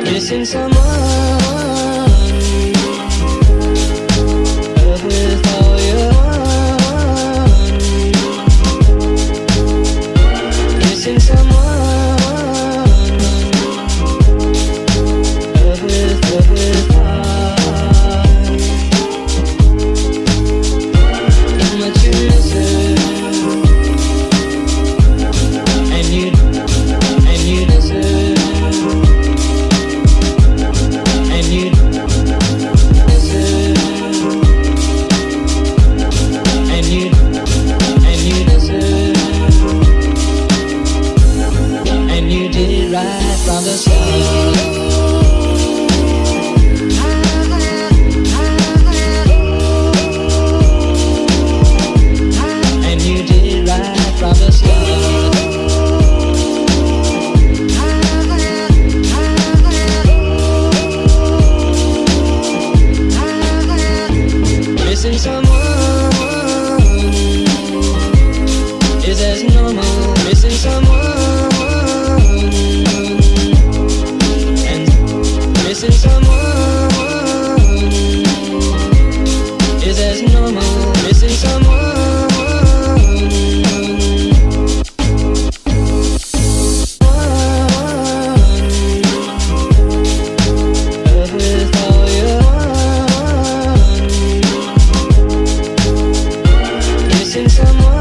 Missing someone with all you want. Missing someone with heart. How much you miss it, and you miss it. Right from the start, and you did right from the start. Missing someone is as normal. Missing someone. Missing someone is as normal. Missing someone with all you want. Missing someone.